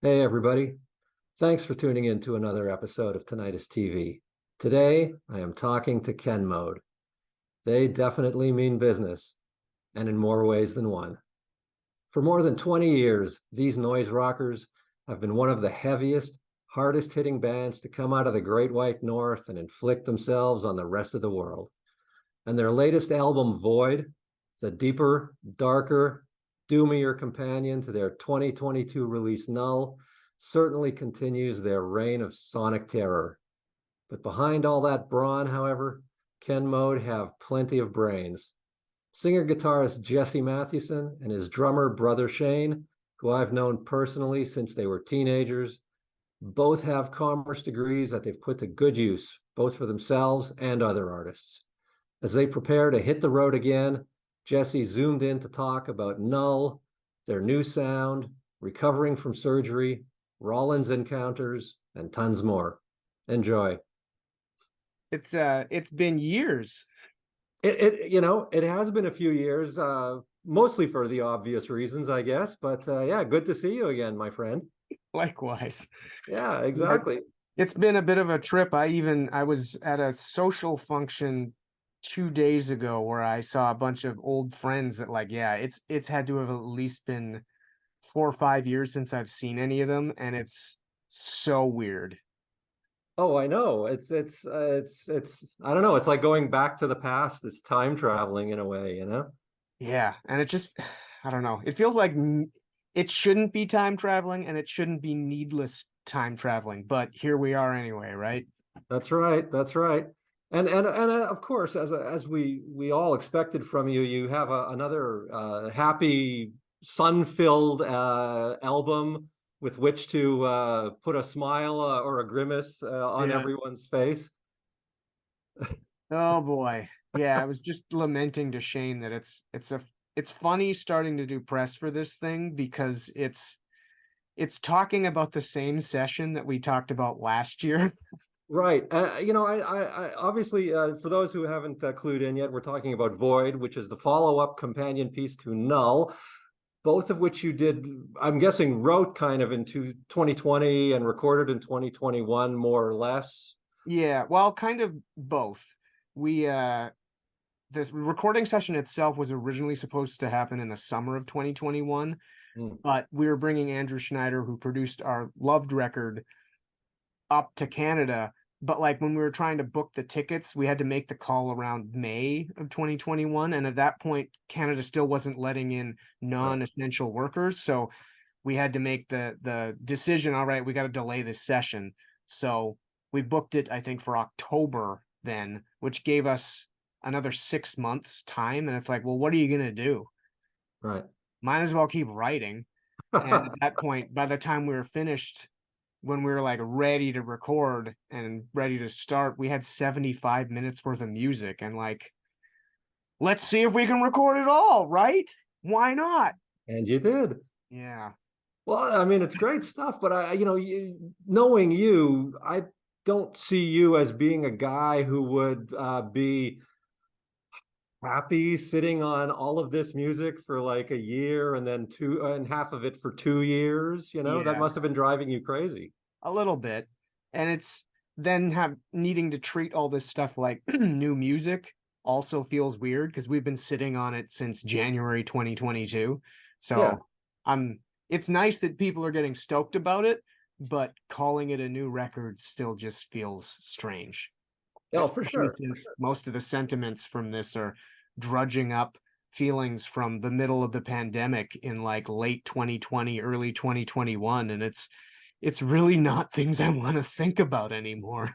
Hey, everybody. Thanks for tuning in to another episode of Tinnitist TV. Today, I am talking to Ken Mode. They definitely mean business, and in more ways than one. For more than 20 years, these noise rockers have been one of the heaviest, hardest hitting bands to come out of the Great White North and inflict themselves on the rest of the world. And their latest album, Void, the deeper, darker, doomier companion to their 2022 release Null, certainly continues their reign of sonic terror. But behind all that brawn, however, Ken Mode have plenty of brains. Singer-guitarist Jesse Matthewson and his drummer brother Shane, who I've known personally since they were teenagers, both have commerce degrees that they've put to good use, both for themselves and other artists. As they prepare to hit the road again, Jesse zoomed in to talk about Null, their new sound, recovering from surgery, Rollins encounters, and tons more. Enjoy. It's been years. It has been a few years, mostly for the obvious reasons, I guess. But yeah, good to see you again, my friend. Likewise. Yeah, exactly. It's been a bit of a trip. I was at a social function 2 days ago where I saw a bunch of old friends that it's had to have at least been 4 or 5 years since I've seen any of them, and it's so weird. Oh, I know. It's I don't know. It's like going back to the past. It's time traveling in a way, you know? Yeah, and it just I don't know. It feels like it shouldn't be time traveling and it shouldn't be needless time traveling, but here we are anyway, right? That's right. That's right. And of course, as we all expected from you, you have another happy, sun-filled album with which to put a smile or a grimace on Yeah. everyone's face. Oh boy. Yeah, I was just lamenting to Shane that it's funny starting to do press for this thing because it's talking about the same session that we talked about last year. Right. I obviously, for those who haven't clued in yet, we're talking about Void, which is the follow-up companion piece to Null, both of which you did, I'm guessing, wrote kind of into 2020 and recorded in 2021, more or less. Yeah, well, kind of both. We This recording session itself was originally supposed to happen in the summer of 2021, Mm, but we were bringing Andrew Schneider, who produced our loved record, up to Canada. But like when we were trying to book the tickets, we had to make the call around May of 2021. And at that point, Canada still wasn't letting in right. non-essential workers. So we had to make the decision, all right, we got to delay this session. So we booked it, I think, for October then, which gave us another 6 months time. And it's like, well, what are you gonna do? Right. Might as well keep writing. And at that point, by the time we were finished, when we were like ready to record and ready to start, we had 75 minutes worth of music and like, let's see if we can record it all, right? Why not? And you did. Yeah. Well, I mean, it's great stuff, but knowing you, I don't see you as being a guy who would be happy sitting on all of this music for like a year and then two and half of it for 2 years. That Yeah, must have been driving you crazy. a little bit. And it's then have needing to treat all this stuff like new music also feels weird because we've been sitting on it since January 2022. Yeah. So I'm it's nice that people are getting stoked about it, but calling it a new record still just feels strange, Oh, for especially sure. For since sure. most of the sentiments from this are drudging up feelings from the middle of the pandemic in like late 2020, early 2021, and it's really not things I want to think about anymore.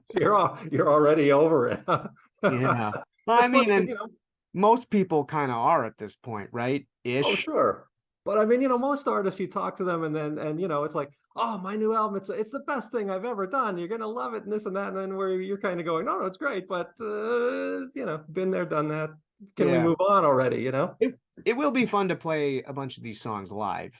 So you're already over it. Yeah. Well, I That's mean, funny because and most people kind of are at this point, right? oh, Ish. sure. But I mean, most artists, you talk to them and then, it's like, oh, my new album, it's the best thing I've ever done. You're going to love it and this and that. And then where you're kind of going, no, it's great. But, been there, done that. Can we Yeah. move on already? It will be fun to play a bunch of these songs live.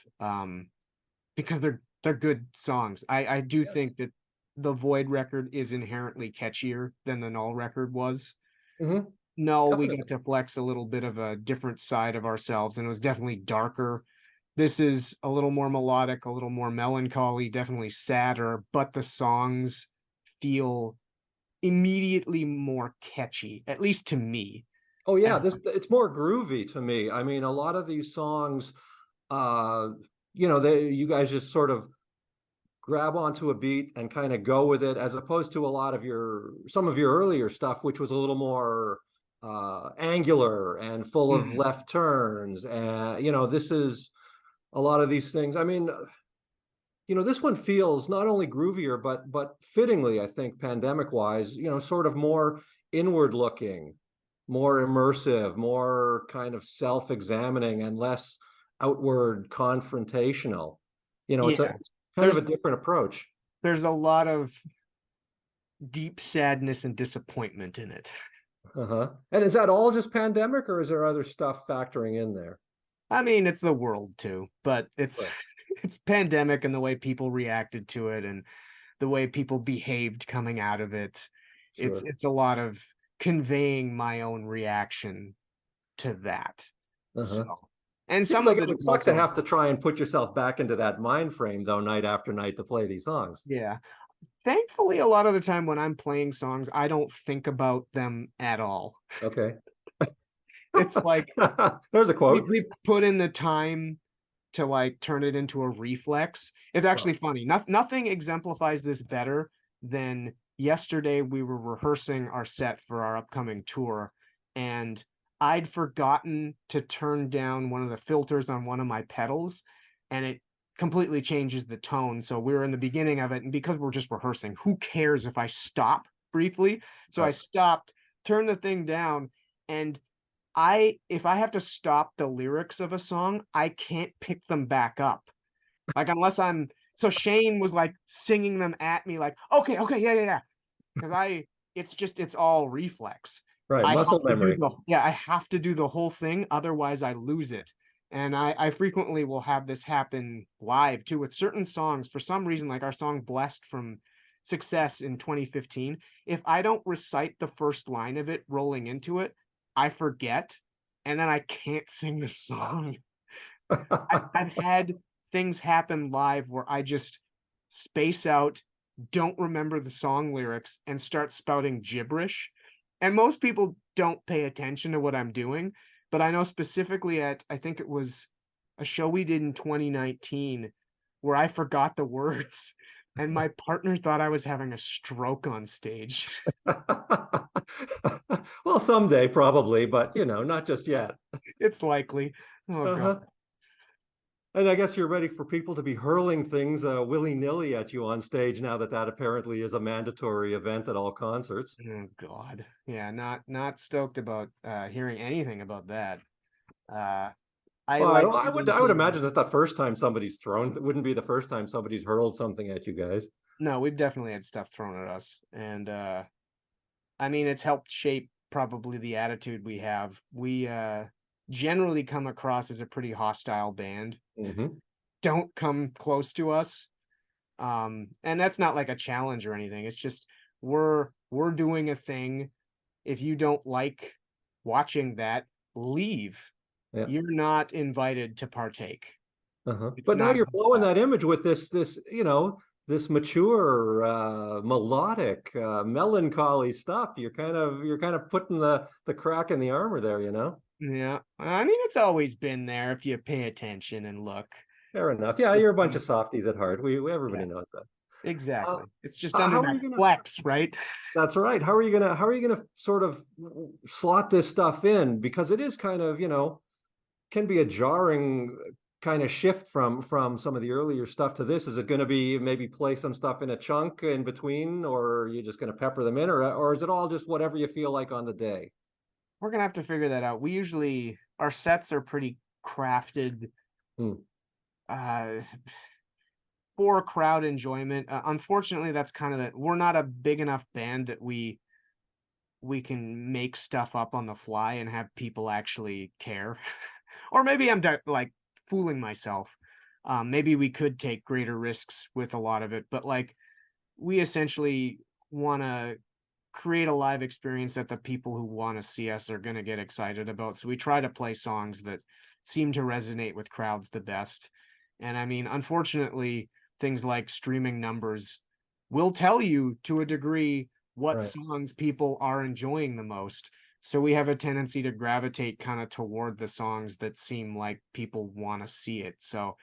Because they're good songs. I do Yes. think that the Void record is inherently catchier than the Null record was. Hmm. Null, we got Definitely. to flex a little bit of a different side of ourselves, and it was definitely darker. This is a little more melodic, a little more melancholy, definitely sadder, but the songs feel immediately more catchy, at least to me. Oh yeah, As this it's more groovy to me. I mean, a lot of these songs, uh, you guys just sort of grab onto a beat and kind of go with it, as opposed to a lot of some of your earlier stuff, which was a little more angular and full of Mhm. left turns. And this is a lot of these things. I mean, this one feels not only groovier, but fittingly, I think, pandemic wise, sort of more inward looking, more immersive, more kind of self-examining, and less outward confrontational. Yeah, It's kind of a there's different approach. there's a lot of deep sadness and disappointment in it. Uh-huh. And is that all just pandemic, or is there other stuff factoring in there? I mean, it's the world too, but it's Right. it's pandemic and the way people reacted to it and the way people behaved coming out of it. It's Sure. it's a lot of conveying my own reaction to that. So, Uh-huh. and Seems some like of it it would is suck to also, have to try and put yourself back into that mind frame, though, night after night to play these songs. yeah. Thankfully, a lot of the time when I'm playing songs, I don't think about them at all. Okay. It's like There's a we quote. we put in the time to like turn it into a reflex. It's Well, actually funny. Nothing exemplifies this better than yesterday we were rehearsing our set for our upcoming tour, and I'd forgotten to turn down one of the filters on one of my pedals, and it completely changes the tone. So we were in the beginning of it, and because we're just rehearsing, who cares if I stop briefly? So I right. stopped, turned the thing down, and I if I have to stop the lyrics of a song, I can't pick them back up. Like, unless I'm so Shane was, like, singing them at me like, "Okay, okay, yeah, yeah, yeah," 'cause it's all reflex. Right. I have Muscle to do memory. I have to do the whole thing, otherwise I lose it. And I frequently will have this happen live too with certain songs. For some reason, like our song "Blessed" from Success in 2015, if I don't recite the first line of it rolling into it, I forget, and then I can't sing the song. I've had things happen live where I just space out, don't remember the song lyrics, and start spouting gibberish. And most people don't pay attention to what I'm doing, but I know specifically at I think it was a show we did in 2019 where I forgot the words and my partner thought I was having a stroke on stage. Well, someday probably, but not just yet. It's likely. Oh god. Uh-huh. And I guess you're ready for people to be hurling things willy-nilly at you on stage now that apparently is a mandatory event at all concerts. Oh god. Yeah, not stoked about hearing anything about that. Uh I Well, like I would volunteering. imagine that's the first time somebody's thrown. It wouldn't be the first time somebody's hurled something at you guys. No, we've definitely had stuff thrown at us. And I mean it's helped shape probably the attitude we have. We generally come across as a pretty hostile band. Hmm. Don't come close to us. And that's not like a challenge or anything. It's just we're doing a thing. If you don't like watching that, leave. Yeah. You're not invited to partake. Uh-huh. It's But now not you're about blowing that. that image with this mature, melodic, melancholy stuff. You're kind of putting the crack in the armor there, Yeah. I mean, it's always been there if you pay attention and look. Fair enough. Yeah, Just you're a bunch of softies at heart. Everybody yeah, knows that. Uh, exactly. It's just under how are that you gonna? flex, right? That's right. How are you gonna sort of slot this stuff in? Because it is kind of, can be a jarring kind of shift from some of the earlier stuff to this. Is it going to be maybe play some stuff in a chunk in between, or are you just going to pepper them in, or is it all just whatever you feel like on the day? We're gonna have to figure that out. We usually our sets are pretty crafted Hmm. uh for crowd enjoyment. Unfortunately, that's kind of that we're not a big enough band that we can make stuff up on the fly and have people actually care. Or maybe I'm like fooling myself. Maybe we could take greater risks with a lot of it, but like we essentially want to create a live experience that the people who want to see us are going to get excited about. So we try to play songs that seem to resonate with crowds the best. And I mean, unfortunately, things like streaming numbers will tell you to a degree what Right. songs people are enjoying the most. So we have a tendency to gravitate kind of toward the songs that seem like people want to see it. So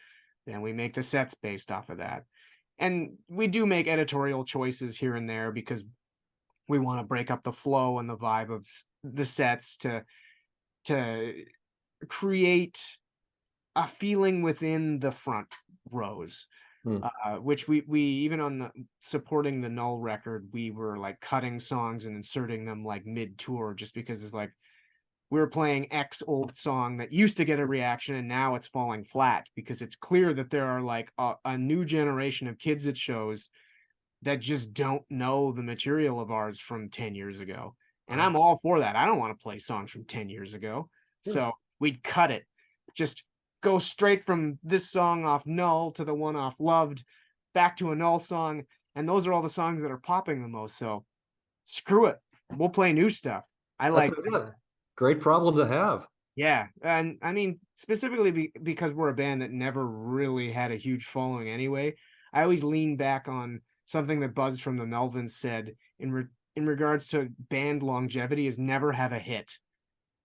then we make the sets based off of that. And we do make editorial choices here and there because we want to break up the flow and the vibe of the sets to create a feeling within the front rows. Hmm. Which we even on the supporting the Null record, we were like cutting songs and inserting them like mid tour just because it's like we were playing X old song that used to get a reaction and now it's falling flat because it's clear that there are like a new generation of kids at shows that just don't know the material of ours from 10 years ago. And Right. I'm all for that. I don't want to play songs from 10 years ago. Yeah. So we'd cut it. Just go straight from this song off Null to the one off Loved, back to a Null song. And those are all the songs that are popping the most. So screw it. We'll play new stuff. I That's like, a yeah, great problem to have. yeah. And I mean, specifically because we're a band that never really had a huge following anyway, I always lean back on something that Buzz from the Melvins said in regards to band longevity is never have a hit.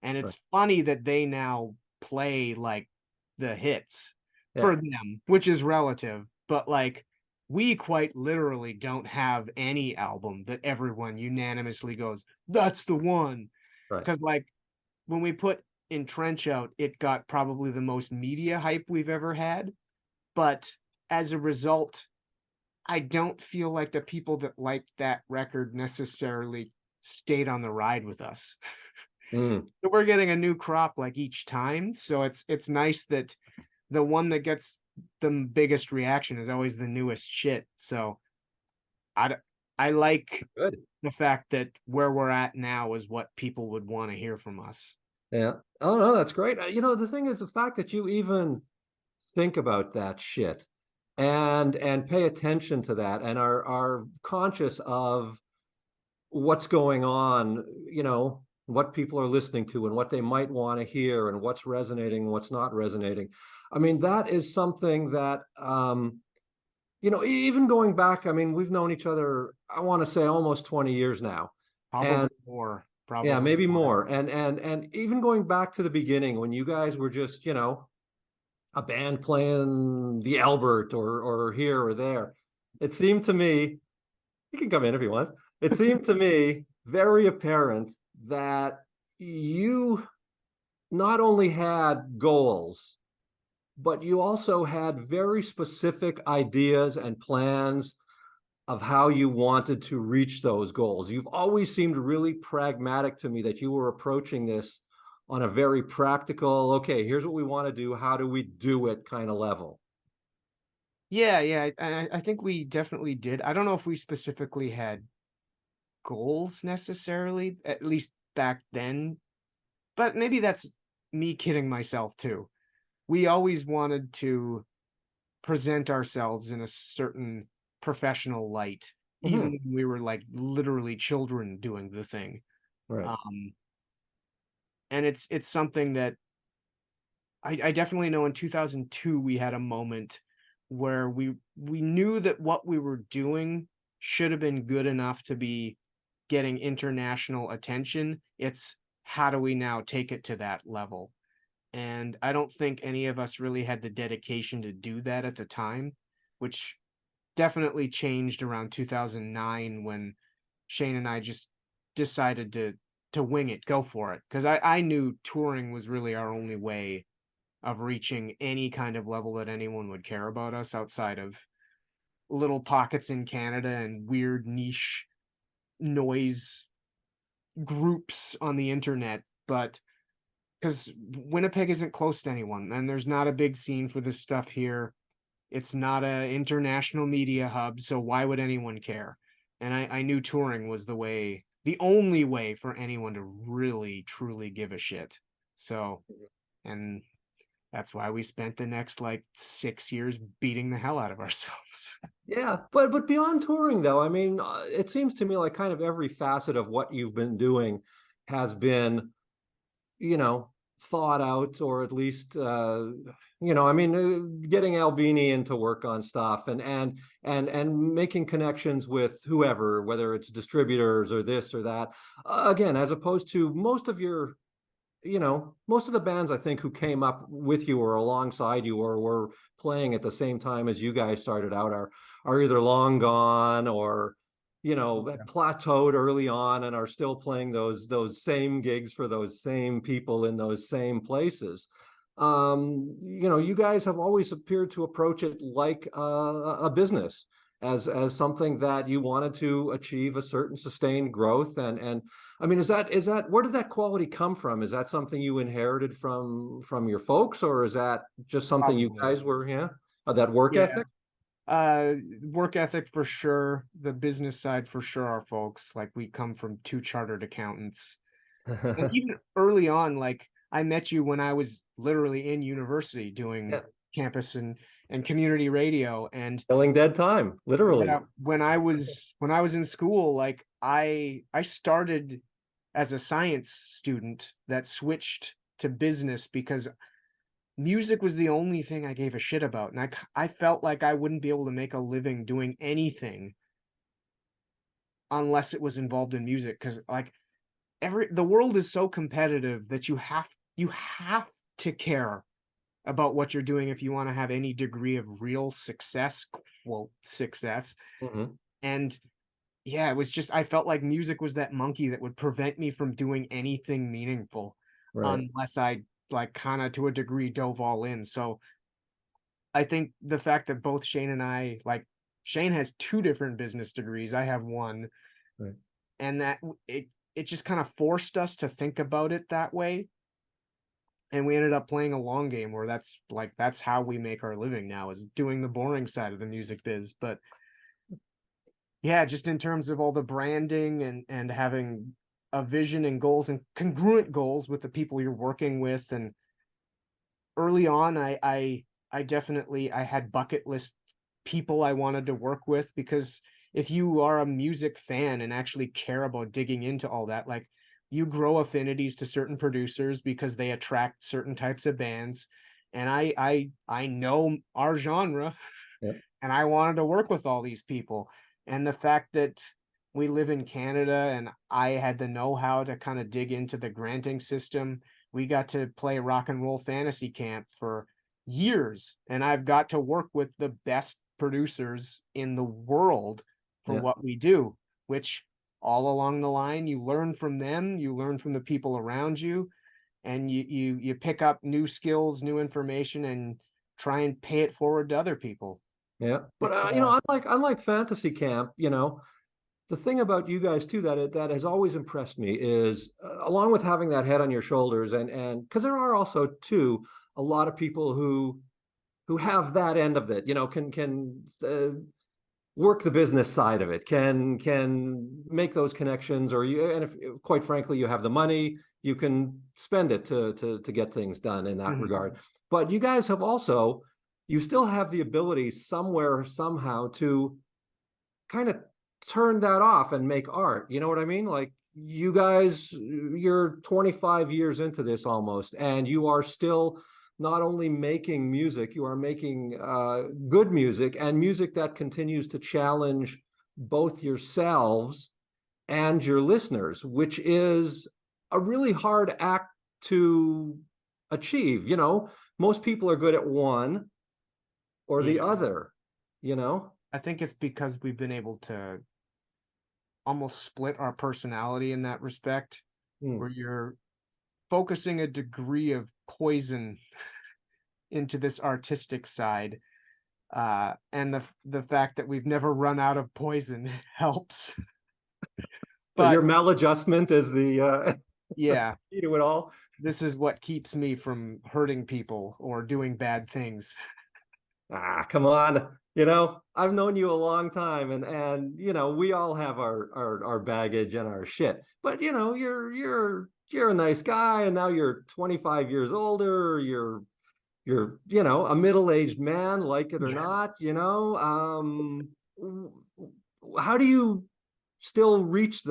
And Right. it's funny that they now play like the hits Yeah. for them, which is relative, but like we quite literally don't have any album that everyone unanimously goes, that's the one. Right. Because like when we put in Trench out, it got probably the most media hype we've ever had. But as a result, I don't feel like the people that liked that record necessarily stayed on the ride with us. Mm. So we're getting a new crop like each time. So it's nice that the one that gets the biggest reaction is always the newest shit. So I I like Good. the fact that where we're at now is what people would want to hear from us. Yeah. Oh no, that's great. The thing is the fact that you even think about that shit and pay attention to that and are conscious of what's going on, what people are listening to and what they might want to hear and what's resonating and what's not resonating. I mean, that is something that even going back, I mean, we've known each other, I want to say almost 20 years now. Probably And more. yeah, Probably maybe more. more. And even going back to the beginning when you guys were just, a band playing the Albert or here or there, it seemed to me, you can come in if you want. It seemed to me very apparent that you not only had goals, but you also had very specific ideas and plans of how you wanted to reach those goals. You've always seemed really pragmatic to me that you were approaching this on a very practical, okay, here's what we want to do, how do we do it kind of level. Yeah, yeah. I think we definitely did. I don't know if we specifically had goals necessarily, at least back then, but maybe that's me kidding myself too. We always wanted to present ourselves in a certain professional light, even Mm-hmm. when we were like literally children doing the thing. Right. Um, and it's something that I definitely know in 2002 we had a moment where we knew that what we were doing should have been good enough to be getting international attention. It's how do we now take it to that level? And I don't think any of us really had the dedication to do that at the time, which definitely changed around 2009 when Shane and I just decided to wing it, go for it. Because I knew touring was really our only way of reaching any kind of level that anyone would care about us outside of little pockets in Canada and weird niche noise groups on the internet. But because Winnipeg isn't close to anyone and there's not a big scene for this stuff here. It's not a international media hub, so why would anyone care? And I knew touring was the only way for anyone to really truly give a shit. So, and that's why we spent the next like 6 years beating the hell out of ourselves. Yeah, but beyond touring though, I mean, it seems to me like kind of every facet of what you've been doing has been, you know, thought out, or at least I mean, getting Albini in to work on stuff, and making connections with whoever, whether it's distributors or this or that. Again, as opposed to most of most of the bands, I think, who came up with you or alongside you or were playing at the same time as you guys started out are either long gone or plateaued early on and are still playing those same gigs for those same people in those same places. You guys have always appeared to approach it like a business, as something that you wanted to achieve a certain sustained growth. And I mean, is that where did that quality come from? Is that something you inherited from your folks, or is that just something you Probably. guys were, that work Yeah. ethic? Work ethic for sure. The business side for sure. Our folks, like, we come from two chartered accountants, and even early on, like, I met you when I was literally in university doing Yeah, campus and community radio, and killing dead time, literally. yeah, when I was in school, like, I started as a science student that switched to business because music was the only thing I gave a shit about, and I felt like I wouldn't be able to make a living doing anything unless it was involved in music. Because, like, the world is so competitive that you have to care about what you're doing if you wanna have any degree of real success, quote, "success." Mhm. And, yeah, it was just I felt like music was that monkey that would prevent me from doing anything meaningful Right. unless I, like, kinda, to a degree, dove all in. So I think the fact that both Shane and I, like, Shane has 2 different business degrees, I have 1, Right. and it just kinda forced us to think about it that way, and we ended up playing a long game where that's how we make our living now, is doing the boring side of the music biz. But yeah, just in terms of all the branding and having a vision and goals and congruent goals with the people you're working with. And early on, I definitely I had bucket list people I wanted to work with, because if you are a music fan and actually care about digging into all that, like, you grow affinities to certain producers because they attract certain types of bands. And I know our genre, Yep. and I wanted to work with all these people. And the fact that we live in Canada and I had the know-how to kind of dig into the granting system, we got to play Rock and Roll Fantasy Camp for years, and I've got to work with the best producers in the world for Yeah. what we do, which all along the line, you learn from them, you learn from the people around you, and you pick up new skills, new information, and try and pay it forward to other people. Yeah. But It's unlike Fantasy Camp, the thing about you guys too that has always impressed me is, along with having that head on your shoulders, and because there are also too a lot of people who have that end of it, can work the business side of it, can make those connections, or and if quite frankly you have the money, you can spend it to get things done in that Mhm. regard. But you guys have also, you still have the ability somewhere somehow to kind of turn that off and make art. You know what I mean? Like, you guys, you're 25 years into this almost, and you are still not only making music, you are making good music, and music that continues to challenge both yourselves and your listeners, which is a really hard act to achieve. Most people are good at one or the Yeah. other, you know? I think it's because we've been able to almost split our personality in that respect, Mm, where you're focusing a degree of poison into this artistic side. And the fact that we've never run out of poison helps. so But your maladjustment is the yeah, key to it all. this is what keeps me from hurting people or doing bad things. Come on. I've known you a long time, and we all have our baggage and our shit. But you're a nice guy, and now you're 25 years older. You're a middle-aged man, like it or Yeah. not. How do you still reach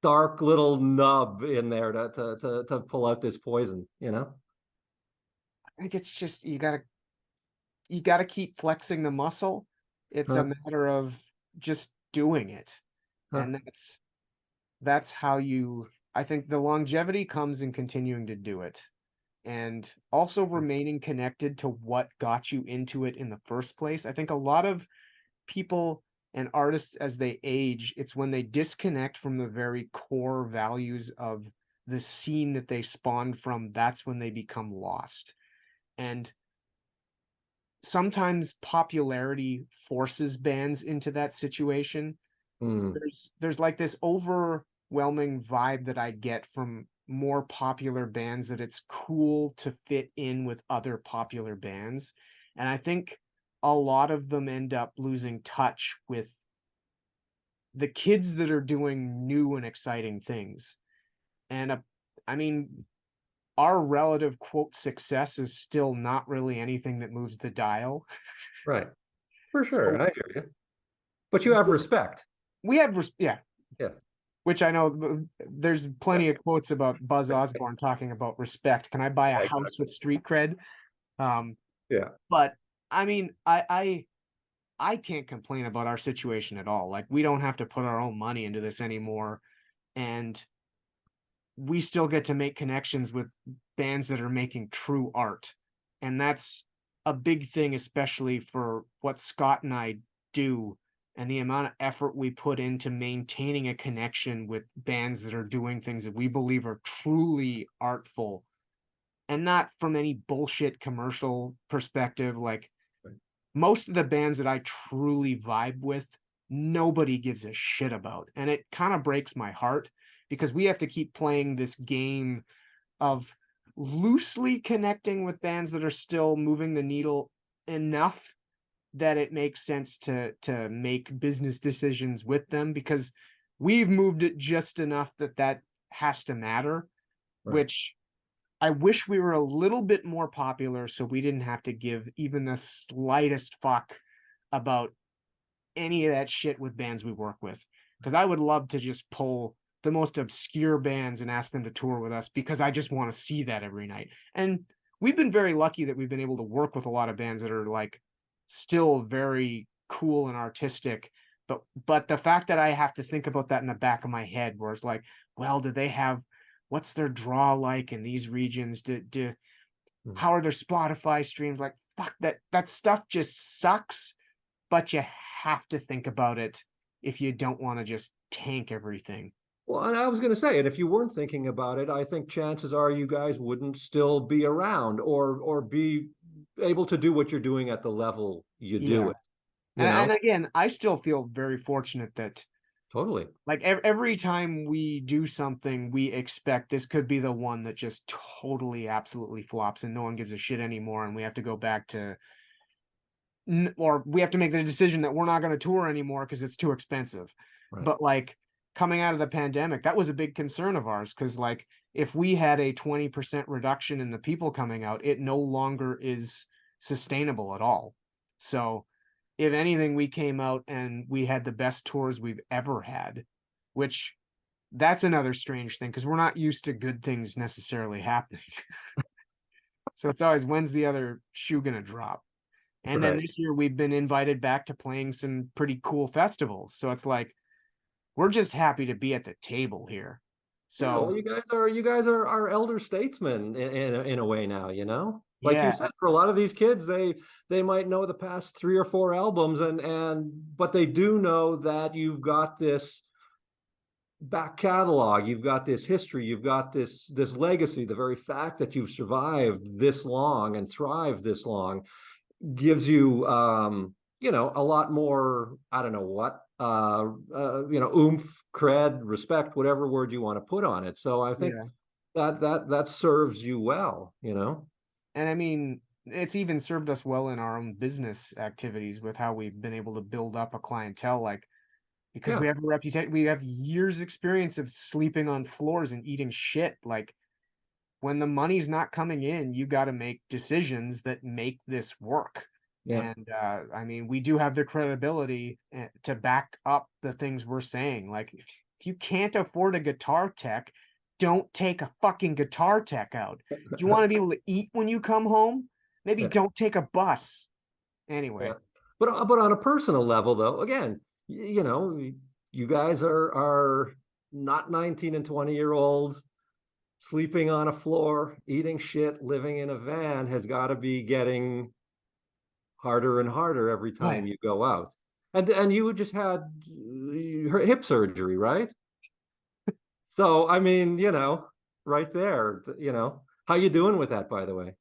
dark little nub in there to pull out this poison, you know? I think it's just you gotta keep flexing the muscle. It's a Huh? matter of just doing it. Huh? And that's how you I think the longevity comes in continuing to do it. And also remaining connected to what got you into it in the first place. I think a lot of people and artists as they age, it's when they disconnect from the very core values of the scene that they spawned from, that's when they become lost. And sometimes popularity forces bands into that situation. Hmm. There's like this overwhelming vibe that I get from more popular bands that it's cool to fit in with other popular bands. And I think a lot of them end up losing touch with the kids that are doing new and exciting things. And I mean, our relative quote success is still not really anything that moves the dial. Right. For sure. So I hear you. But you have respect. we have, yeah, Yeah. which I know there's plenty of quotes about Buzz Osborne talking about respect. Can I buy a Yeah, house exactly. with street cred? Um, Yeah. but I mean, I can't complain about our situation at all. Like we don't have to put our own money into this anymore, and we still get to make connections with bands that are making true art. And that's a big thing, especially for what Scott and I do and the amount of effort we put into maintaining a connection with bands that are doing things that we believe are truly artful and not from any bullshit commercial perspective. Like Right. most of the bands that I truly vibe with, nobody gives a shit about. And it kind of breaks my heart because we have to keep playing this game of loosely connecting with bands that are still moving the needle enough that it makes sense to make business decisions with them because we've moved it just enough that that has to matter, Right. which I wish we were a little bit more popular so we didn't have to give even the slightest fuck about any of that shit with bands we work with. Because I would love to just pull the most obscure bands and ask them to tour with us because I just want to see that every night. And we've been very lucky that we've been able to work with a lot of bands that are like still very cool and artistic. But the fact that I have to think about that in the back of my head, where it's like, well, do they have what's their draw like in these regions? Mm. How are their Spotify streams? Like, fuck that stuff just sucks, but you have to think about it if you don't want to just tank everything. Well, and I was going to say, and if you weren't thinking about it, I think chances are you guys wouldn't still be around or be able to do what you're doing at the level you do Yeah. it, you And know? again, I still feel very fortunate that Totally. like every time we do something, we expect this could be the one that just totally, absolutely flops and no one gives a shit anymore. And we have to go back to, or we have to make the decision that we're not going to tour anymore because it's too expensive. Right. But like coming out of the pandemic, that was a big concern of ours because like if we had a 20% reduction in the people coming out, it no longer is sustainable at all. So if anything, we came out and we had the best tours we've ever had, which that's another strange thing because we're not used to good things necessarily happening. So it's always when's the other shoe gonna drop? And then Right. this year we've been invited back to playing some pretty cool festivals. So it's like we're just happy to be at the table here. Yeah, well, So you guys are our elder statesmen in a way now, you know? Like you yeah, said, for a lot of these kids, they might know the past three or four albums and but they do know that you've got this back catalog, you've got this history, you've got this legacy. The very fact that you've survived this long and thrived this long gives you a lot more, I don't know what, oomph, cred, respect, whatever word you want to put on it. So I think yeah. that serves you well, you know. And I mean, it's even served us well in our own business activities with how we've been able to build up a clientele, like because Yeah. we have a reputation, we have years experience of sleeping on floors and eating shit. Like when the money's not coming in, you got to make decisions that make this work. Yeah. And I mean, we do have the credibility to back up the things we're saying. Like if you can't afford a guitar tech, don't take a fucking guitar tech out. Do you want to be able to eat when you come home? Maybe Yeah, don't take a bus. yeah. Anyway, But on a personal level, though, again, you guys are not 19 and 20-year olds sleeping on a floor, eating shit, living in a van has got to be getting harder and harder every oh yeah, time you go out. And you just had her hip surgery, right? So I mean, right there, how you doing with that, by the way?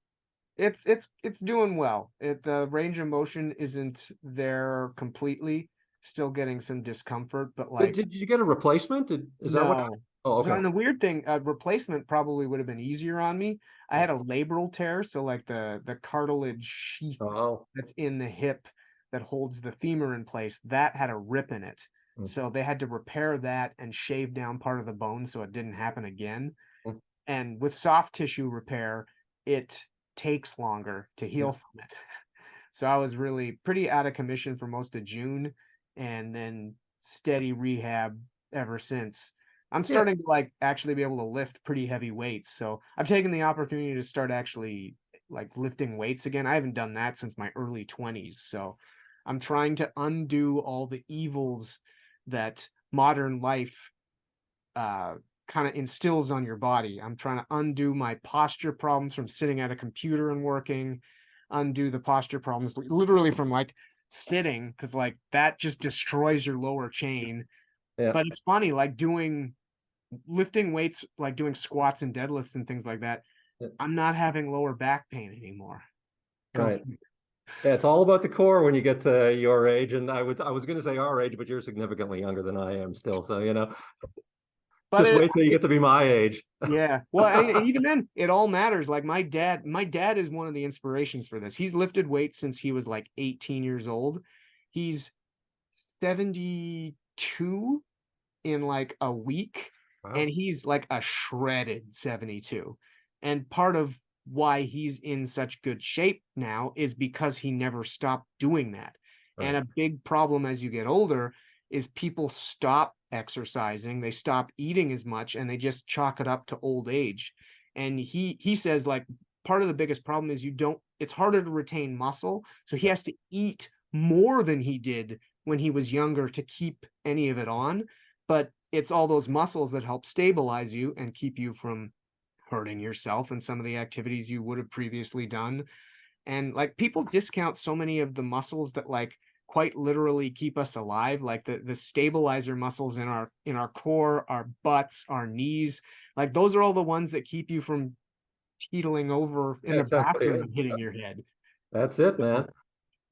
it's doing well. The range of motion isn't there completely. Still getting some discomfort, but like Did you get a replacement? Is that what happened? no. Oh, So okay. and the weird thing, a replacement probably would have been easier on me. I Yeah. had a labral tear, so like the cartilage sheath Oh, that's in the hip that holds the femur in place, that had a rip in it. mm, So they had to repair that and shave down part of the bone so it didn't happen again. mm, And with soft tissue repair, it takes longer to yeah, heal from it. So I was really pretty out of commission for most of June and then steady rehab ever since. I'm yeah. starting to like actually be able to lift pretty heavy weights. So I've taken the opportunity to start actually like lifting weights again. I haven't done that since my early 20s. So I'm trying to undo all the evils that modern life uh kind of instills on your body. I'm trying to undo my posture problems from sitting at a computer and working, undo the posture problems literally from like sitting, because like that just destroys your lower chain. Yeah. But it's funny, like doing lifting weights, like doing squats and deadlifts and things like that. Yeah. I'm not having lower back pain anymore. Go Right. figure. Yeah, it's all about the core when you get to your age. And I was going to say our age, but you're significantly younger than I am still. So, But just wait till you it get to be my age. Yeah. Well, and even then, it all matters. Like my dad is one of the inspirations for this. He's lifted weights since he was like 18 years old. He's 72 in like a week, and Wow. he's like a shredded 72. And part of why he's in such good shape now is because he never stopped doing that. And Right. a big problem as you get older is people stop exercising, they stop eating as much, and they just chalk it up to old age. And he says like part of the biggest problem is you don't it's harder to retain muscle, so he Yeah. has to eat more than he did when he was younger to keep any of it on. But it's all those muscles that help stabilize you and keep you from hurting yourself and some of the activities you would have previously done. And like people discount so many of the muscles that like quite literally keep us alive, like the stabilizer muscles in our core, our butts, our knees. Like those are all the ones that keep you from teetling over in Yeah, the exactly. bathroom Yeah. and hitting your head. That's it, So, man.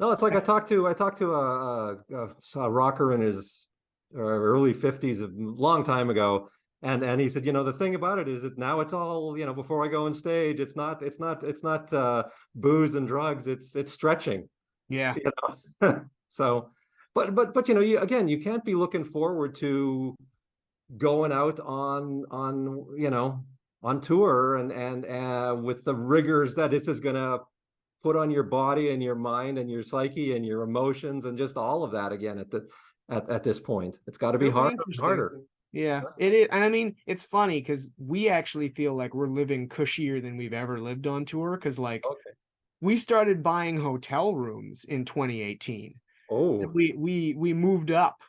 No, it's like I talked to a rocker in his early 50s a long time ago, and he said, the thing about it is that now it's all, before I go on stage, it's not booze and drugs, it's stretching, yeah. you know. So, but you can't be looking forward to going out on tour and with the rigors that this is gonna put on your body and your mind and your psyche and your emotions and just all of that again at this point. It's got to be It'll be harder and interesting. harder. Yeah, it is. And I mean, it's funny because we actually feel like we're living cushier than we've ever lived on tour. Because like Okay. we started buying hotel rooms in 2018. Oh, We moved up,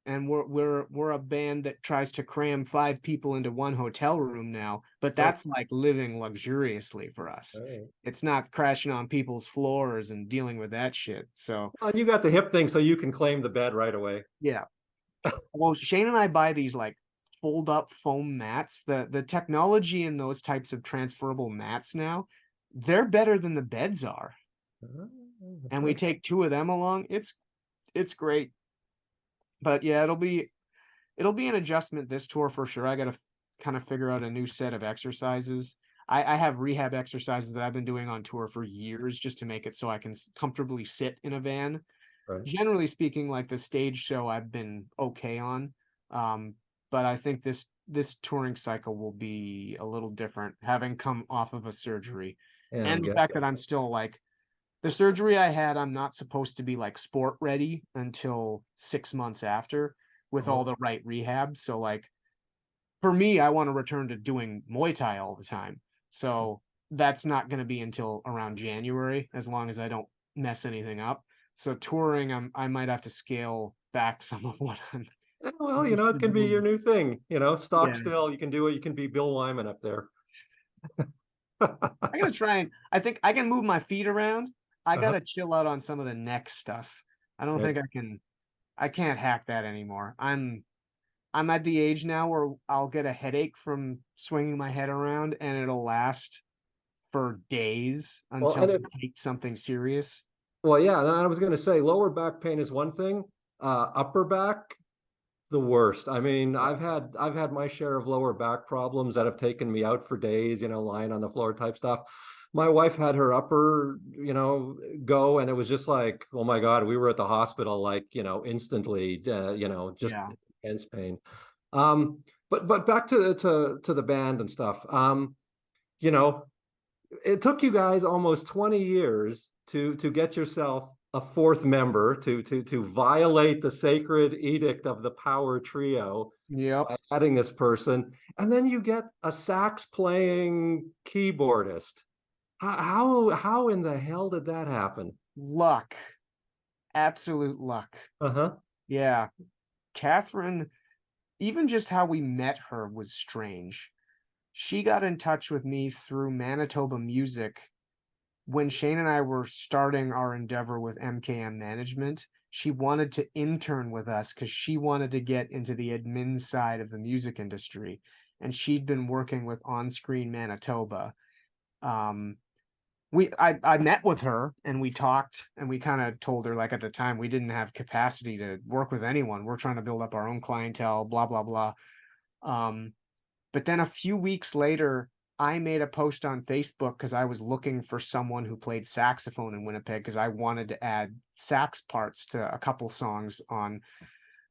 and we're a band that tries to cram 5 people into one hotel room now. But oh, that's like living luxuriously for us. oh. It's not crashing on people's floors and dealing with that shit. So Well, you got the hip thing, so you can claim the bed right away. yeah. Well, Shane and I buy these like fold up foam mats. The technology in those types of transferable mats now, they're better than the beds are. And we take two of them along. It's great. But yeah, it'll be an adjustment this tour for sure. I gotta kind of figure out a new set of exercises. I have rehab exercises that I've been doing on tour for years just to make it so I can comfortably sit in a van. Right. Generally speaking, like the stage show I've been okay on. Um, but I think this touring cycle will be a little different, having come off of a surgery. Yeah, I'm And the fact guessing. that I'm still like the surgery I had, I'm not supposed to be like sport ready until 6 months after. with all the right rehab. So like for me, I want to return to doing Muay Thai all the time. So that's not going to be until around January, as long as I don't mess anything up. So touring, I might have to scale back some of what I'm Well, used it to can be your doing. new thing. Stock Yeah, still. You can do it. You can be Bill Wyman up there. I gotta try and I think I can move my feet around. I Uh-huh. gotta chill out on some of the neck stuff. I don't Right. think I can. I can't hack that anymore. I'm at the age now where I'll get a headache from swinging my head around, and it'll last for days Well, until and I take something serious. yeah, and I was going to say lower back pain is one thing. Upper back, the worst. I mean, Yeah. I've had my share of lower back problems that have taken me out for days, lying on the floor type stuff. My wife had her upper, go, and it was just like, oh my God, we were at the hospital like, instantly, just Yeah. intense pain. But back to the band and stuff. You know, it took you guys almost 20 years to get yourself a fourth member to violate the sacred edict of the power trio Yep. by adding this person, and then you get a sax playing keyboardist. How in the hell did that happen? Luck. Absolute luck. Uh-huh. Yeah. Kathryn, even just how we met her was strange. She got in touch with me through Manitoba Music when Shane and I were starting our endeavor with MKM Management. She wanted to intern with us because she wanted to get into the admin side of the music industry. And she'd been working with On Screen Manitoba. Um, I met with her and we talked and we kind of told her, like, at the time we didn't have capacity to work with anyone. We're trying to build up our own clientele, blah, blah, blah. Um, but then a few weeks later, I made a post on Facebook because I was looking for someone who played saxophone in Winnipeg because I wanted to add sax parts to a couple songs on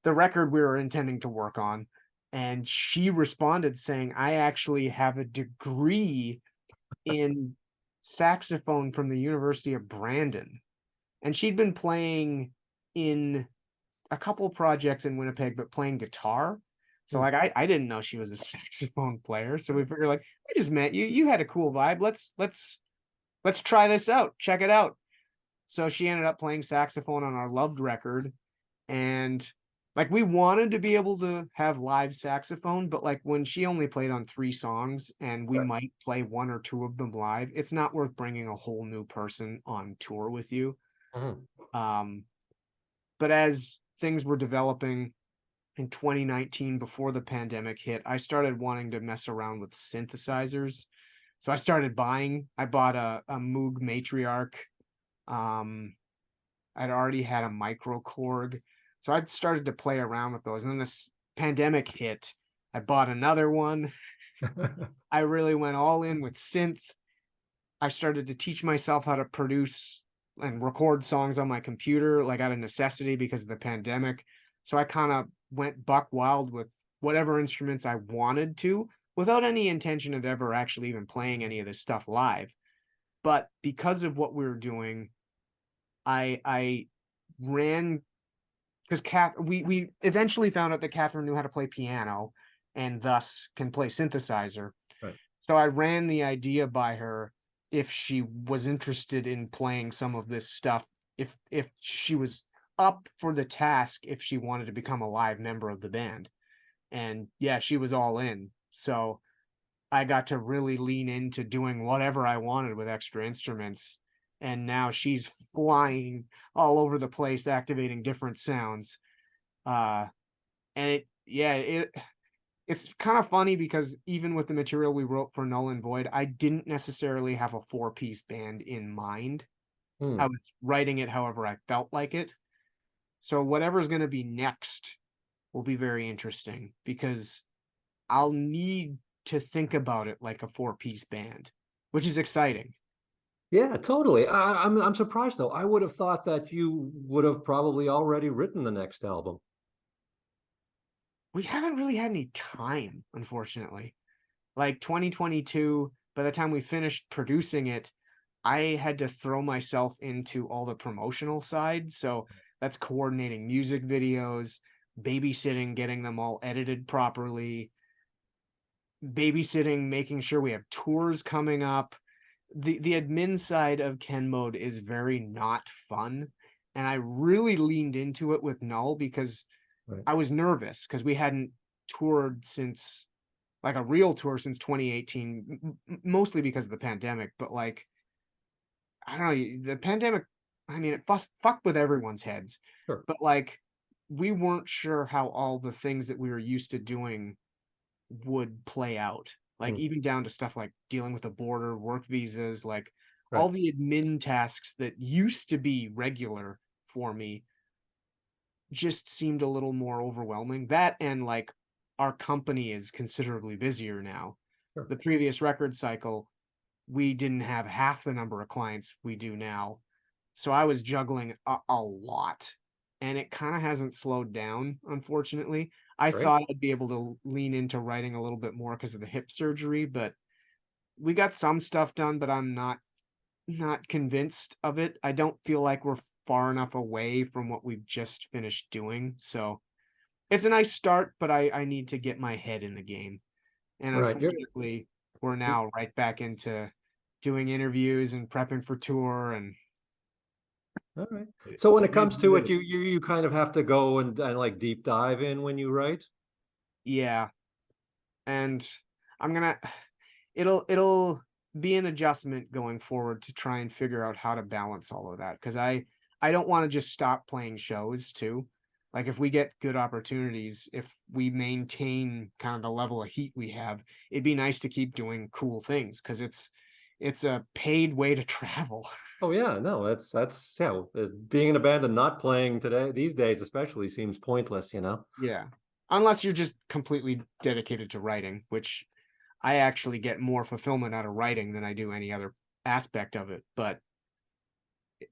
the record we were intending to work on. And she responded saying, I actually have a degree in saxophone from the University of Brandon. And she'd been playing in a couple projects in Winnipeg, but playing guitar. So Hmm. like I didn't know she was a saxophone player. So we figured, like, I just met you. You had a cool vibe. Let's try this out. Check it out. So she ended up playing saxophone on our Loved record. And like we wanted to be able to have live saxophone, but like when she only played on 3 songs and we might play 1 or 2 of them live, it's not worth bringing a whole new person on tour with you. Mhm. Um, but as things were developing in 2019 before the pandemic hit, I started wanting to mess around with synthesizers. So I bought a Moog Matriarch. Um, I'd already had a micro Korg. So I started to play around with those. And then this pandemic hit. I bought another one. I really went all in with synth. I started to teach myself how to produce and record songs on my computer, like out of necessity because of the pandemic. So I kind of went buck wild with whatever instruments I wanted to without any intention of ever actually even playing any of this stuff live. But because of what we were doing, I ran because we eventually found out that Kathryn knew how to play piano and thus can play synthesizer. Right. So I ran the idea by her if she was interested in playing some of this stuff, if she was up for the task, if she wanted to become a live member of the band. And yeah, she was all in. So I got to really lean into doing whatever I wanted with extra instruments. And now she's flying all over the place, activating different sounds. Uh, and it's kind of funny because even with the material we wrote for Null and Void, I didn't necessarily have a 4-piece band in mind. I Hmm. was writing it however I felt like it. So whatever's going to be next will be very interesting because I'll need to think about it like a 4-piece band, which is exciting. Yeah, totally. I'm surprised though. I would have thought that you would have probably already written the next album. We haven't really had any time, unfortunately. Like 2022, by the time we finished producing it, I had to throw myself into all the promotional side. So that's coordinating music videos, babysitting, getting them all edited properly, babysitting, making sure we have tours coming up. The admin side of Ken Mode is very not fun, and I really leaned into it with Null because Right. I was nervous because we hadn't toured since, like, a real tour since 2018, mostly because of the pandemic, but, like, I don't know, the pandemic, I mean, it fucked with everyone's heads, Sure. but, like, we weren't sure how all the things that we were used to doing would play out. Like, Mm. even down to stuff like dealing with the border, work visas, like, Right. all the admin tasks that used to be regular for me just seemed a little more overwhelming. That and, like, our company is considerably busier now. Sure. The previous record cycle, we didn't have half the number of clients we do now. So I was juggling a lot, and it kind of hasn't slowed down, unfortunately. I Great. thought I'd be able to lean into writing a little bit more because of the hip surgery, but we got some stuff done, but I'm not convinced of it. I don't feel like we're far enough away from what we've just finished doing. So it's a nice start, but I need to get my head in the game. And Right. unfortunately, we're now right back into doing interviews and prepping for tour and All right. So when it it is comes what to it it, is. you kind of have to go and like deep dive in when you write. Yeah. And I'm gonna it'll be an adjustment going forward to try and figure out how to balance all of that because I don't want to just stop playing shows too. Like if we get good opportunities, if we maintain kind of the level of heat we have, it'd be nice to keep doing cool things because it's a paid way to travel. Oh yeah, no, that's yeah. Being in a band and not playing today these days especially seems pointless, you know. Yeah. Unless you're just completely dedicated to writing, which I actually get more fulfillment out of writing than I do any other aspect of it. But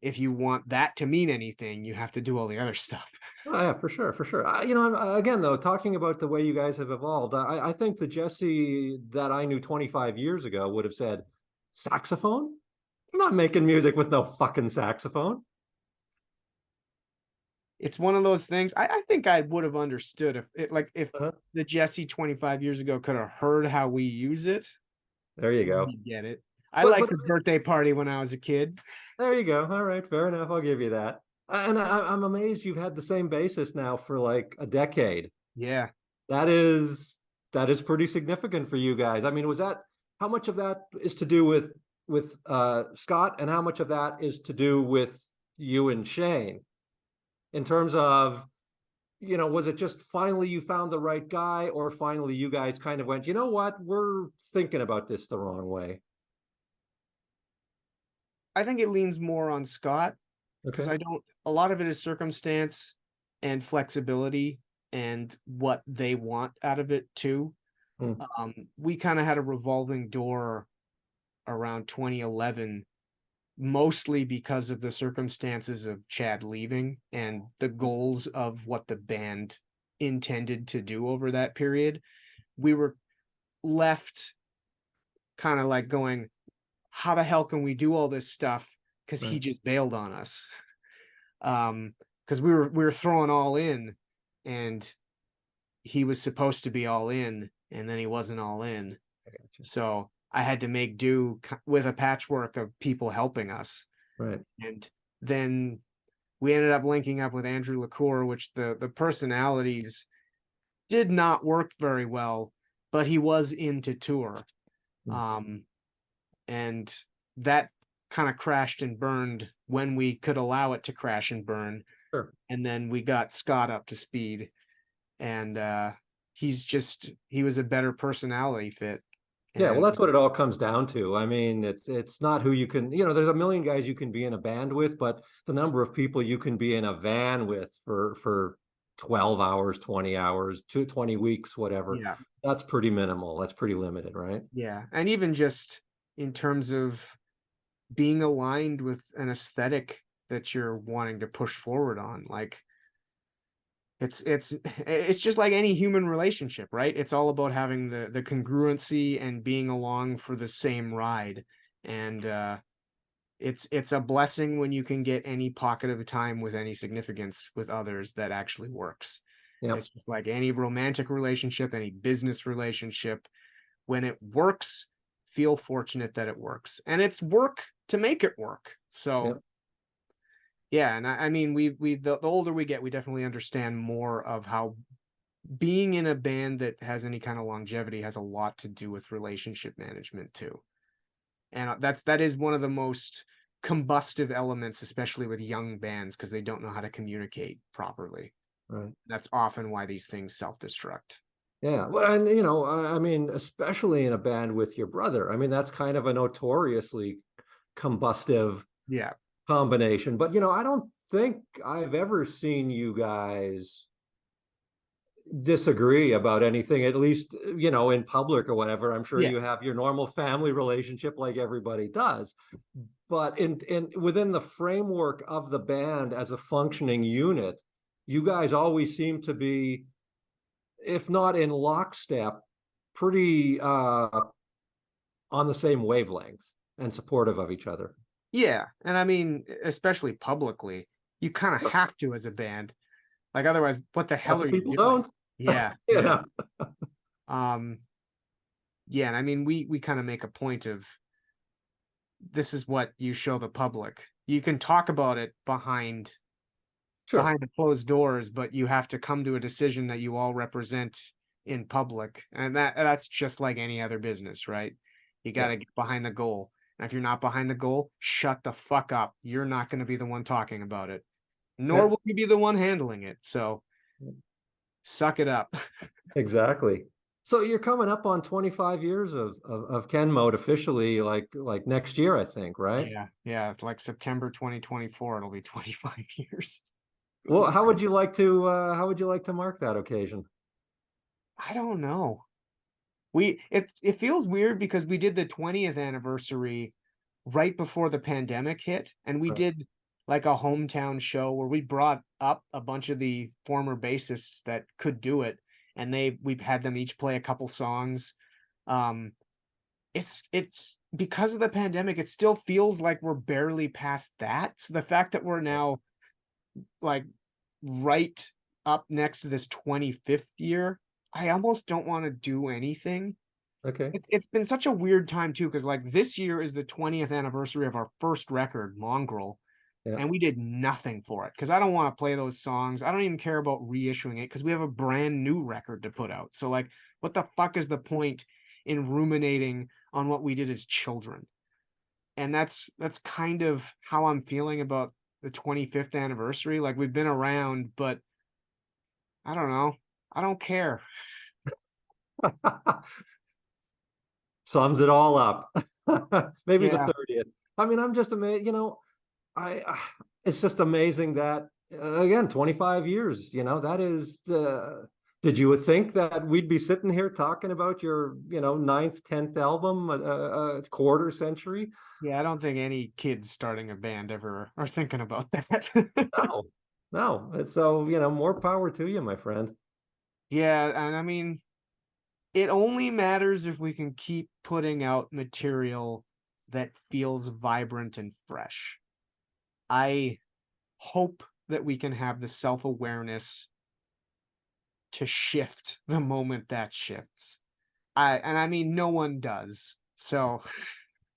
if you want that to mean anything, you have to do all the other stuff. Oh, yeah, for sure, for sure. You know, again though, talking about the way you guys have evolved, I think the Jesse that I knew 25 years ago would have said, saxophone? I'm not making music with no fucking saxophone. It's one of those things. I think I would have understood if Uh-huh. the Jesse 25 years ago could have heard how we use it, There you go. you get it. I But liked the birthday party when I was a kid. there you go. All right, fair enough. I'll give you that. And I'm amazed you've had the same bassist now for like a decade. Yeah. That is that is pretty significant for you guys. I mean, was that how much of that is to do with Scott, and how much of that is to do with you and Shane in terms of, you know, was it just finally you found the right guy, or finally you guys kind of went, you know what, we're thinking about this the wrong way? I think it leans more on Scott because Okay. I don't a lot of it is circumstance and flexibility and what they want out of it too. Hmm. We kind of had a revolving door around 2011, mostly because of the circumstances of Chad leaving and the goals of what the band intended to do over that period. We were left kind of like going, how the hell can we do all this stuff? Because he Right. just bailed on us. Because we were throwing all in, and he was supposed to be all in, and then he wasn't all in. I got you. So I had to make do with a patchwork of people helping us. Right. And then we ended up linking up with Andrew LaCour, which the personalities did not work very well, but he was into tour. Hmm. Um, and that kind of crashed and burned when we could allow it to crash and burn. Sure. And then we got Scott up to speed, and he was a better personality fit. Yeah, well, And that's what it all comes down to. I mean, it's not who you can, you know, there's a million guys you can be in a band with, but the number of people you can be in a van with for 12 hours, 20 hours, 20 weeks, whatever, yeah, that's pretty minimal. That's pretty limited, right? yeah. And even just in terms of being aligned with an aesthetic that you're wanting to push forward on, like it's just like any human relationship, right? It's all about having the congruency and being along for the same ride. And it's a blessing when you can get any pocket of time with any significance with others that actually works. Yep. It's just like any romantic relationship, any business relationship. When it works, feel fortunate that it works. And it's work to make it work. So Yep. yeah, and I mean the older we get, we definitely understand more of how being in a band that has any kind of longevity has a lot to do with relationship management too. And that is one of the most combustive elements, especially with young bands, because they don't know how to communicate properly. Right. That's often why these things self-destruct. Yeah. Well, and you know, I mean, especially in a band with your brother. I mean, that's kind of a notoriously combustive Yeah. combination. But you know, I don't think I've ever seen you guys disagree about anything, at least, you know, in public or whatever. I'm sure Yeah. you have your normal family relationship like everybody does. But in within the framework of the band as a functioning unit, you guys always seem to be, if not in lockstep, pretty on the same wavelength and supportive of each other. Yeah. And I mean, especially publicly, you kind of have to as a band. Like otherwise, what the hell Lots are of you people doing? don't. Yeah. You Yeah. know? Um, yeah, and I mean we kind of make a point of this is what you show the public. You can talk about it Sure. behind the closed doors, but you have to come to a decision that you all represent in public. And that's just like any other business, right? You got Yeah. to get behind the goal. And if you're not behind the goal, shut the fuck up. You're not going to be the one talking about it, nor Yeah. will you be the one handling it. So suck it up. Exactly. So you're coming up on 25 years of Ken Mode officially, like next year, I think, right? Yeah, yeah. It's like September 2024. It'll be 25 years. Well, how would you like to mark that occasion? I don't know. It feels weird because we did the 20th anniversary right before the pandemic hit, and we Right. did like a hometown show where we brought up a bunch of the former bassists that could do it, and we've had them each play a couple songs. Um, it's because of the pandemic, it still feels like we're barely past that. So the fact that we're now like right up next to this 25th year, I almost don't want to do anything. Okay. It's been such a weird time too, because like this year is the 20th anniversary of our first record, Mongrel, Yeah. and we did nothing for it because I don't want to play those songs. I don't even care about reissuing it because we have a brand new record to put out. So like, what the fuck is the point in ruminating on what we did as children? And that's kind of how I'm feeling about the 25th anniversary. Like we've been around, but I don't know. I don't care. Sums it all up. Maybe the Yeah. 30th. I mean, I'm just amazed, you know, it's just amazing that again, 25 years, you know, that is did you think that we'd be sitting here talking about your, you know, ninth, 10th album, a quarter century? Yeah, I don't think any kids starting a band ever are thinking about that. No, no. So, you know, more power to you, my friend. Yeah, and I mean, it only matters if we can keep putting out material that feels vibrant and fresh. I hope that we can have the self-awareness to shift the moment that shifts. I mean, no one does. So,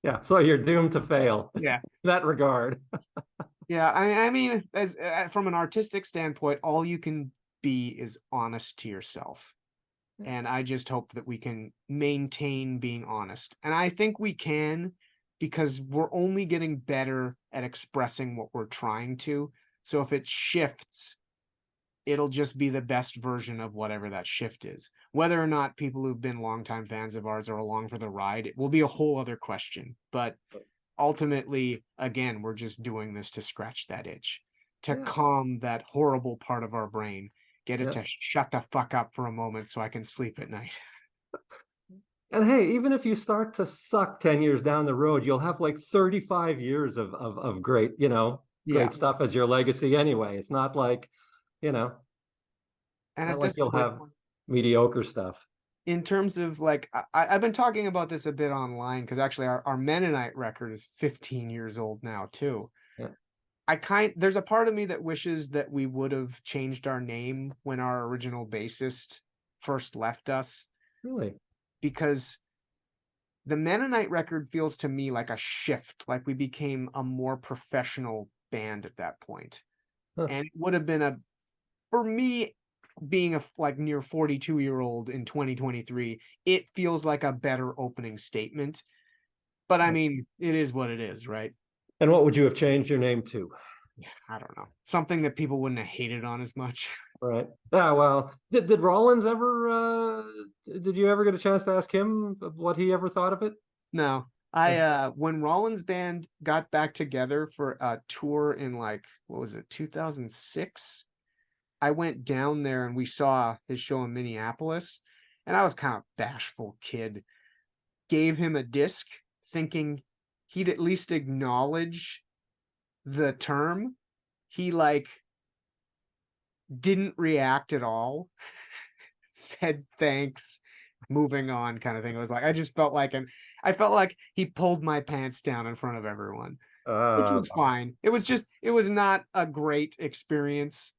Yeah, so you're doomed to fail in yeah. that regard. Yeah, I mean, as from an artistic standpoint, all you can be is honest to yourself. And I just hope that we can maintain being honest. And I think we can because we're only getting better at expressing what we're trying to. So if it shifts, it'll just be the best version of whatever that shift is. Whether or not people who've been longtime fans of ours are along for the ride, it will be a whole other question. But ultimately, again, we're just doing this to scratch that itch, to Yeah, calm that horrible part of our brain, get it yeah. to shut the fuck up for a moment so I can sleep at night. And hey, even if you start to suck 10 years down the road, you'll have like 35 years of great, you know, Yeah. great stuff as your legacy anyway. It's not like, you know, And not at like this you'll point, have mediocre stuff. in terms of like, I've been talking about this a bit online because actually our Mennonite record is 15 years old now, too. Yeah. there's a part of me that wishes that we would have changed our name when our original bassist first left us, Really? because the Mennonite record feels to me like a shift, like we became a more professional band at that point. Huh. And it would have been for me, being a like near 42-year-old in 2023, it feels like a better opening statement. But I mean, it is what it is, right? And what would you have changed your name to? I don't know. Something that people wouldn't have hated on as much. Right. Yeah, well, did Rollins ever did you ever get a chance to ask him what he ever thought of it? No. When Rollins band got back together for a tour in like, what was it, 2006? I went down there and we saw his show in Minneapolis, and I was kind of bashful kid. Gave him a disc thinking he'd at least acknowledge the term. He like didn't react at all. Said thanks, moving on kind of thing. It was like I felt like he pulled my pants down in front of everyone, which was fine. It was not a great experience.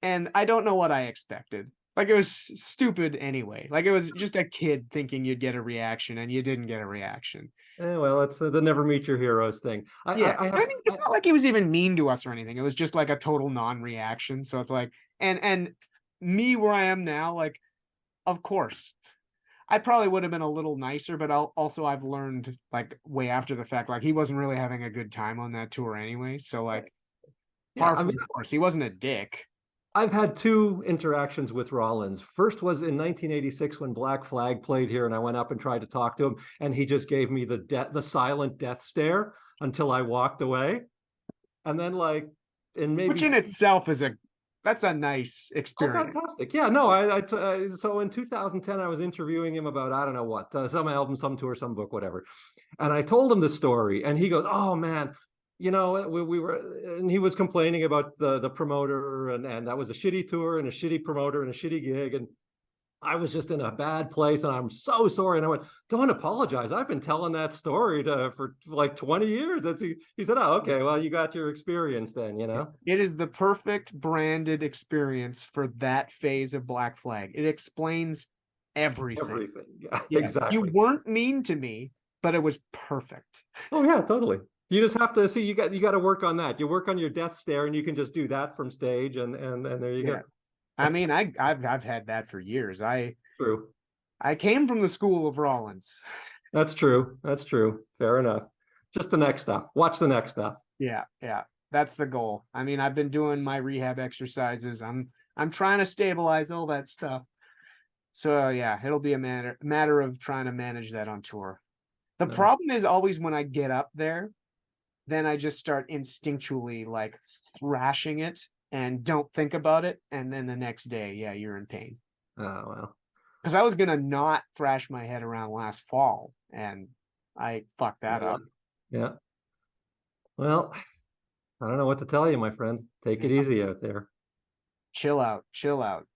And I don't know what I expected. Like, it was stupid anyway. Like, it was just a kid thinking you'd get a reaction, and you didn't get a reaction. Well, it's the never meet your heroes thing. Yeah, I mean, it's not like he was even mean to us or anything. It was just like a total non-reaction. So it's like, and me where I am now, like, of course, I probably would have been a little nicer, but I've learned like way after the fact, like he wasn't really having a good time on that tour anyway. So like, yeah, par for the course, he wasn't a dick. I've had two interactions with Rollins. First was in 1986 when Black Flag played here, and I went up and tried to talk to him, and he just gave me the silent death stare until I walked away. And then, like, which in itself is that's a nice experience. Oh, fantastic! Yeah, no, so in 2010 I was interviewing him about I don't know what some album, some tour, some book, whatever, and I told him the story, and he goes, "Oh man." You know, we were, and he was complaining about the promoter, and that was a shitty tour and a shitty promoter and a shitty gig, and I was just in a bad place, and I'm so sorry. And I went, "Don't apologize. I've been telling that story for like 20 years." He said, "Oh, okay. Well, you got your experience then, you know." It is the perfect branded experience for that phase of Black Flag. It explains everything. Everything. Yeah, Yeah, exactly. you weren't mean to me, but it was perfect. Oh yeah, totally. You just have to see. You got to work on that. You work on your death stare, and you can just do that from stage, and there you go. I mean, I've had that for years. True. I came from the school of Rollins. That's true. That's true. Fair enough. Just the next stuff. Watch the next stuff. Yeah, that's the goal. I mean, I've been doing my rehab exercises. I'm trying to stabilize all that stuff. So yeah, it'll be a matter of trying to manage that on tour. The problem is always when I get up there, then I just start instinctually like thrashing it and don't think about it. And then the next day, yeah, you're in pain. Oh, well. Because I was going to not thrash my head around last fall, and I fucked that up. Yeah. Well, I don't know what to tell you, my friend. Take it easy out there. Chill out. Chill out.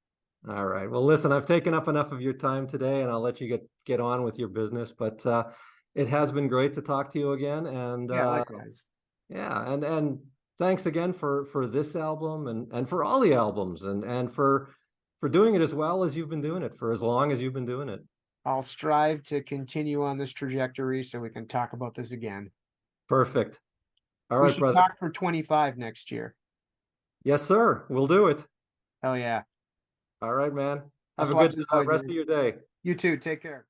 All right. Well, listen, I've taken up enough of your time today, and I'll let you get on with your business. But it has been great to talk to you again. And yeah, likewise. Yeah, and thanks again for this album and for all the albums and for doing it as well as you've been doing it, for as long as you've been doing it. I'll strive to continue on this trajectory so we can talk about this again. Perfect. All we right, should brother. Talk for 25 next year. Yes, sir. We'll do it. Hell yeah. All right, man. Have a good rest of your day. You too. Take care.